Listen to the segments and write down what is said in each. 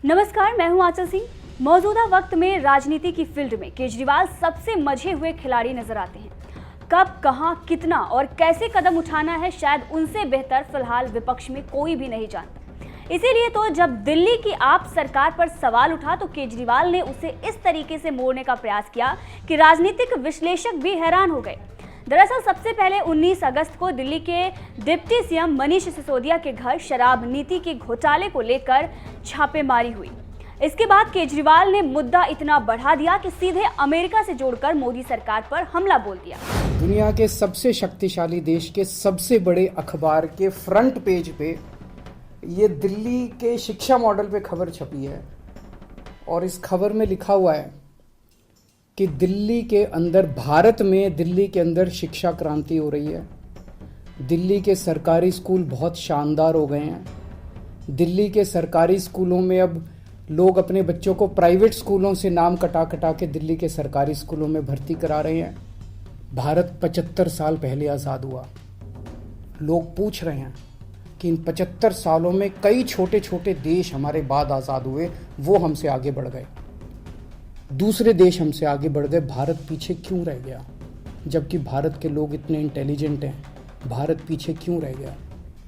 नमस्कार, मैं हूं आंचल सिंह। मौजूदा वक्त में राजनीति की फील्ड में केजरीवाल सबसे मंझे हुए खिलाड़ी नजर आते हैं। कब, कहां, कितना और कैसे कदम उठाना है, शायद उनसे बेहतर फिलहाल विपक्ष में कोई भी नहीं जानता। इसीलिए तो जब दिल्ली की आप सरकार पर सवाल उठा तो केजरीवाल ने उसे इस तरीके से मोड़ने का प्रयास किया कि राजनीतिक विश्लेषक भी हैरान हो गए। दरअसल सबसे पहले 19 अगस्त को दिल्ली के डिप्टी सीएम मनीष सिसोदिया के घर शराब नीति के घोटाले को लेकर छापेमारी हुई। इसके बाद केजरीवाल ने मुद्दा इतना बढ़ा दिया कि सीधे अमेरिका से जोड़कर मोदी सरकार पर हमला बोल दिया। दुनिया के सबसे शक्तिशाली देश के सबसे बड़े अखबार के फ्रंट पेज पे ये दिल्ली के शिक्षा मॉडल पे खबर छपी है और इस खबर में लिखा हुआ है कि दिल्ली के अंदर, भारत में दिल्ली के अंदर शिक्षा क्रांति हो रही है। दिल्ली के सरकारी स्कूल बहुत शानदार हो गए हैं। दिल्ली के सरकारी स्कूलों में अब लोग अपने बच्चों को प्राइवेट स्कूलों से नाम कटा कटा के दिल्ली के सरकारी स्कूलों में भर्ती करा रहे हैं। भारत 75 साल पहले आज़ाद हुआ। लोग पूछ रहे हैं कि इन 75 सालों में कई छोटे छोटे देश हमारे बाद आज़ाद हुए, वो हमसे आगे बढ़ गए। दूसरे देश हमसे आगे बढ़ गए, भारत पीछे क्यों रह गया? जबकि भारत के लोग इतने इंटेलिजेंट हैं, भारत पीछे क्यों रह गया?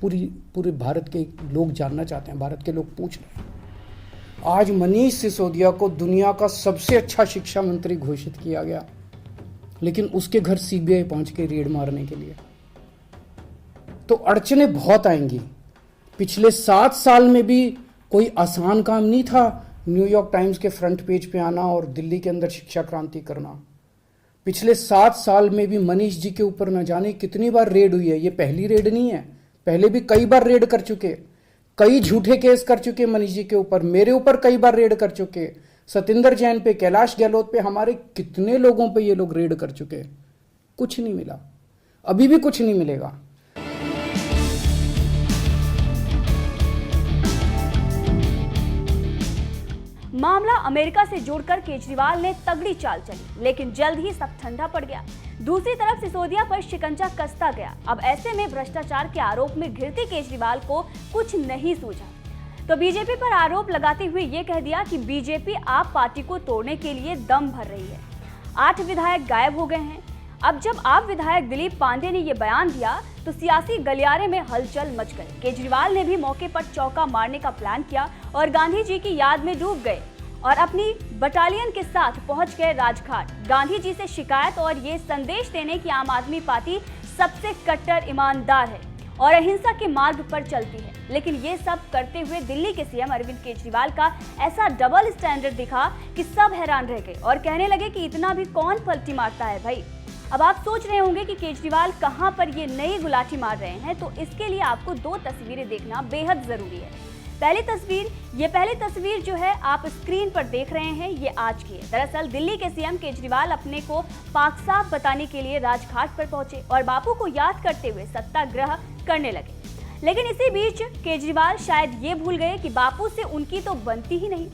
पूरे भारत के लोग जानना चाहते हैं, भारत के लोग पूछ रहे हैं। आज मनीष सिसोदिया को दुनिया का सबसे अच्छा शिक्षा मंत्री घोषित किया गया, लेकिन उसके घर सीबीआई पहुंच के रेड मारने के लिए। तो अड़चनें बहुत आएंगी। पिछले 7 साल में भी कोई आसान काम नहीं था न्यूयॉर्क टाइम्स के फ्रंट पेज पे आना और दिल्ली के अंदर शिक्षा क्रांति करना। पिछले 7 साल में भी मनीष जी के ऊपर न जाने कितनी बार रेड हुई है। ये पहली रेड नहीं है, पहले भी कई बार रेड कर चुके, कई झूठे केस कर चुके मनीष जी के ऊपर, मेरे ऊपर कई बार रेड कर चुके, सतिंदर जैन पे, कैलाश गहलोत पे, हमारे कितने लोगों पे ये लोग रेड कर चुके। कुछ नहीं मिला, अभी भी कुछ नहीं मिलेगा। मामला अमेरिका से जोड़कर केजरीवाल ने तगड़ी चाल चली, लेकिन जल्द ही सब ठंडा पड़ गया। दूसरी तरफ सिसोदिया पर शिकंजा कसता गया। अब ऐसे में भ्रष्टाचार के आरोप में घिरते केजरीवाल को कुछ नहीं सूझा तो बीजेपी पर आरोप लगाते हुए ये कह दिया कि बीजेपी आप पार्टी को तोड़ने के लिए दम भर रही है। 8 विधायक गायब हो गए हैं। अब जब आप विधायक दिलीप पांडे ने ये बयान दिया तो सियासी गलियारे में हलचल मच गई। केजरीवाल ने भी मौके पर चौका मारने का प्लान किया और गांधी जी की याद में डूब गए और अपनी बटालियन के साथ पहुंच गए राजघाट। गांधी जी से शिकायत और ये संदेश देने की आम आदमी पार्टी सबसे कट्टर ईमानदार है और अहिंसा के मार्ग पर चलती है। लेकिन ये सब करते हुए दिल्ली के सीएम अरविंद केजरीवाल का ऐसा डबल स्टैंडर्ड दिखा कि सब हैरान रह गए और कहने लगे कि इतना भी कौन पलटी मारता है भाई। अब आप सोच रहे होंगे कि केजरीवाल कहां पर ये नई गुलाटी मार रहे हैं, तो इसके लिए आपको 2 तस्वीरें देखना बेहद जरूरी है। पहली तस्वीर जो है आप स्क्रीन पर देख रहे हैं, ये आज की है। दरअसल दिल्ली के सीएम केजरीवाल अपने को पाक साफ बताने के लिए राजघाट पर पहुंचे और बापू को याद करते हुए सत्याग्रह करने लगे। लेकिन इसी बीच केजरीवाल शायद ये भूल गए कि बापू से उनकी तो बनती ही नहीं।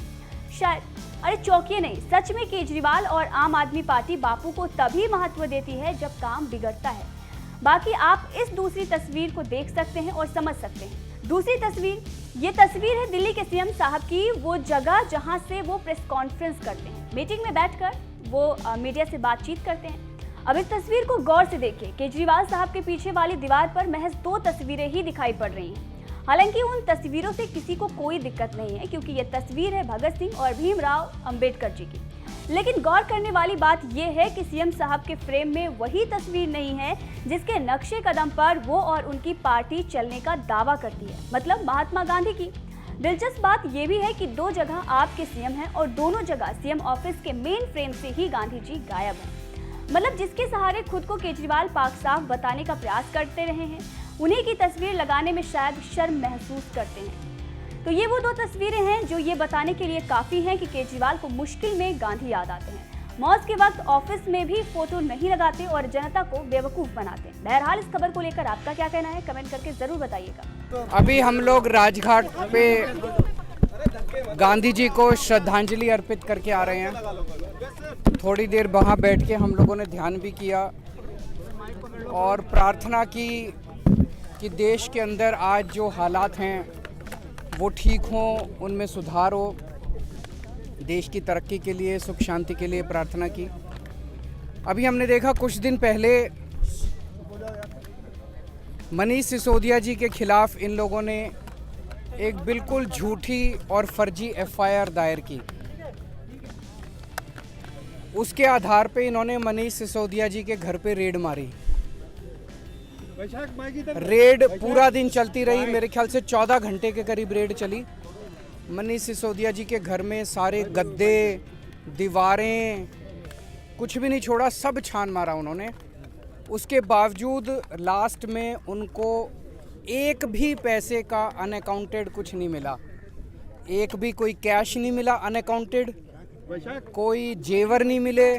अरे चौंकिए नहीं, सच में केजरीवाल और आम आदमी पार्टी बापू को तभी महत्व देती है जब काम बिगड़ता है। बाकी आप इस दूसरी तस्वीर को देख सकते हैं और समझ सकते हैं। दूसरी तस्वीर, ये तस्वीर है दिल्ली के सीएम साहब की, वो जगह जहां से वो प्रेस कॉन्फ्रेंस करते हैं। मीटिंग में बैठकर वो मीडिया से बातचीत करते हैं। अब इस तस्वीर को गौर से देखिए। केजरीवाल साहब के पीछे वाली दीवार पर महज 2 तस्वीरें ही दिखाई पड़ रही हैं। हालांकि उन तस्वीरों से किसी को कोई दिक्कत नहीं है, क्योंकि ये तस्वीर है भगत सिंह और भीमराव अंबेडकर जी की। लेकिन गौर करने वाली बात यह है कि सीएम साहब के फ्रेम में वही तस्वीर नहीं है जिसके नक्शे कदम पर वो और उनकी पार्टी चलने का दावा करती है, मतलब महात्मा गांधी की। दिलचस्प बात यह भी है कि 2 जगह आपके सीएम हैं और दोनों जगह सीएम ऑफिस के मेन फ्रेम से ही गांधी जी गायब हैं। मतलब जिसके सहारे खुद को केजरीवाल पाक साफ बताने का प्रयास करते रहे हैं, उन्हीं की तस्वीर लगाने में शायद शर्म महसूस करते हैं। तो ये वो 2 तस्वीरें हैं जो ये बताने के लिए काफी हैं कि केजरीवाल को मुश्किल में गांधी याद आते हैं। मौज के वक्त ऑफिस में भी फोटो नहीं लगाते और जनता को बेवकूफ बनाते हैं। बहरहाल इस खबर को लेकर आपका क्या कहना है, कमेंट करके जरूर बताइएगा। अभी हम लोग राजघाट पे गांधी जी को श्रद्धांजलि अर्पित करके आ रहे हैं। थोड़ी देर वहाँ बैठ के हम लोगों ने ध्यान भी किया और प्रार्थना की कि देश के अंदर आज जो हालात हैं वो ठीक हों, उनमें सुधार हो। देश की तरक्की के लिए, सुख शांति के लिए प्रार्थना की। अभी हमने देखा कुछ दिन पहले मनीष सिसोदिया जी के खिलाफ इन लोगों ने एक बिल्कुल झूठी और फर्जी एफआईआर दायर की। उसके आधार पे इन्होंने मनीष सिसोदिया जी के घर पे रेड मारी। रेड पूरा दिन चलती रही, मेरे ख्याल से 14 घंटे के करीब रेड चली। मनीष सिसोदिया जी के घर में सारे गद्दे, दीवारें, कुछ भी नहीं छोड़ा, सब छान मारा उन्होंने। उसके बावजूद लास्ट में उनको एक भी पैसे का अनअकाउंटेड कुछ नहीं मिला। एक भी कोई कैश नहीं मिला अनअकाउंटेड, कोई जेवर नहीं मिले,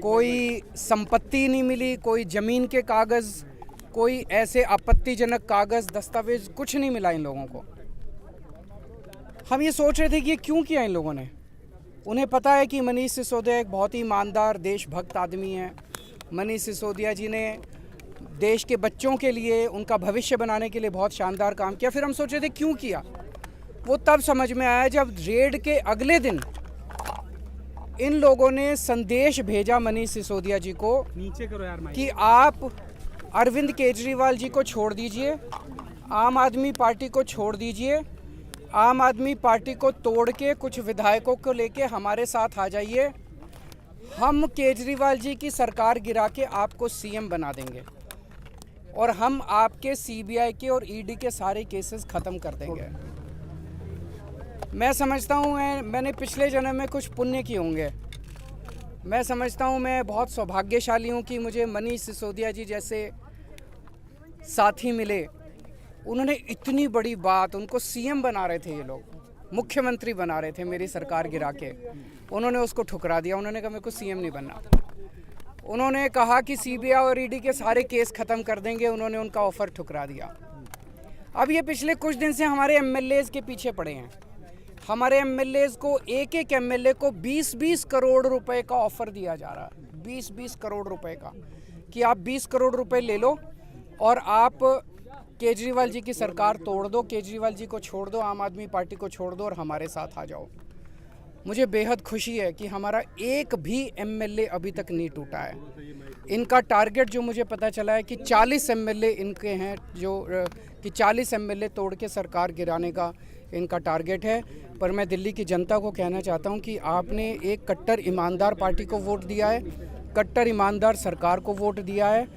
कोई संपत्ति नहीं मिली, कोई ज़मीन के कागज़, कोई ऐसे आपत्तिजनक कागज़, दस्तावेज कुछ नहीं मिला इन लोगों को। हम ये सोच रहे थे कि ये क्यों किया इन लोगों ने। उन्हें पता है कि मनीष सिसोदिया एक बहुत ही ईमानदार, देशभक्त आदमी है। मनीष सिसोदिया जी ने देश के बच्चों के लिए, उनका भविष्य बनाने के लिए बहुत शानदार काम किया। फिर हम सोच रहे थे क्यों किया। वो तब समझ में आया जब रेड के अगले दिन इन लोगों ने संदेश भेजा मनीष सिसोदिया जी को, नीचे करो यार कि आप अरविंद केजरीवाल जी को छोड़ दीजिए, आम आदमी पार्टी को छोड़ दीजिए, आम आदमी पार्टी को तोड़ के कुछ विधायकों को लेके हमारे साथ आ जाइए, हम केजरीवाल जी की सरकार गिरा के आपको सीएम बना देंगे और हम आपके सीबीआई के और ईडी के सारे केसेस ख़त्म कर देंगे। मैं समझता हूँ मैंने पिछले जन्म में कुछ पुण्य किए होंगे। मैं समझता हूँ मैं बहुत सौभाग्यशाली हूँ कि मुझे मनीष सिसोदिया जी जैसे साथी मिले। उन्होंने इतनी बड़ी बात, उनको सीएम बना रहे थे ये लोग, मुख्यमंत्री बना रहे थे मेरी सरकार गिरा के, उन्होंने उसको ठुकरा दिया। उन्होंने कहा मेरे को सीएम नहीं बनना। उन्होंने कहा कि सीबीआई और ईडी के सारे केस ख़त्म कर देंगे, उन्होंने उनका ऑफ़र ठुकरा दिया। अब ये पिछले कुछ दिन से हमारे एमएलएज़ के पीछे पड़े हैं। हमारे एमएलएज़ को, एक एक एमएलए को 20-20 करोड़ रुपए का ऑफ़र दिया जा रहा है, 20-20 करोड़ रुपए का, कि आप 20 करोड़ रुपए ले लो और आप केजरीवाल जी की सरकार तोड़ दो, केजरीवाल जी को छोड़ दो, आम आदमी पार्टी को छोड़ दो और हमारे साथ आ जाओ। मुझे बेहद खुशी है कि हमारा एक भी एमएलए अभी तक नहीं टूटा है। इनका टारगेट जो मुझे पता चला है कि 40 एमएलए इनके हैं, जो कि 40 एमएलए तोड़ के सरकार गिराने का इनका टारगेट है। पर मैं दिल्ली की जनता को कहना चाहता हूं कि आपने एक कट्टर ईमानदार पार्टी को वोट दिया है, कट्टर ईमानदार सरकार को वोट दिया है।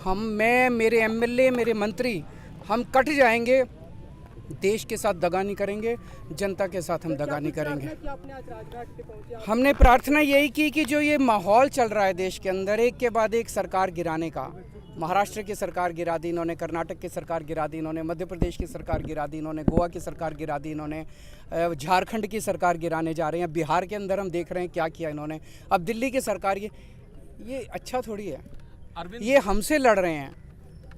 मैं, मेरे एमएलए, मेरे मंत्री, हम कट जाएंगे, देश के साथ दगा नहीं करेंगे, जनता के साथ हम दगा नहीं करेंगे। हमने प्रार्थना यही की कि जो ये माहौल चल रहा है देश के अंदर, एक के बाद एक सरकार गिराने का, महाराष्ट्र की सरकार गिरा दी इन्होंने, कर्नाटक की सरकार गिरा दी इन्होंने, मध्य प्रदेश की सरकार गिरा दी इन्होंने, गोवा की सरकार गिरा दी इन्होंने, झारखंड की सरकार गिराने जा रहे हैं, बिहार के अंदर हम देख रहे हैं क्या किया इन्होंने, अब दिल्ली की सरकार। ये अच्छा थोड़ी है। ये हमसे लड़ रहे हैं,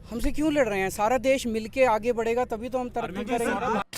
हमसे क्यों लड़ रहे हैं? सारा देश मिलके आगे बढ़ेगा तभी तो हम तरक्की करेंगे।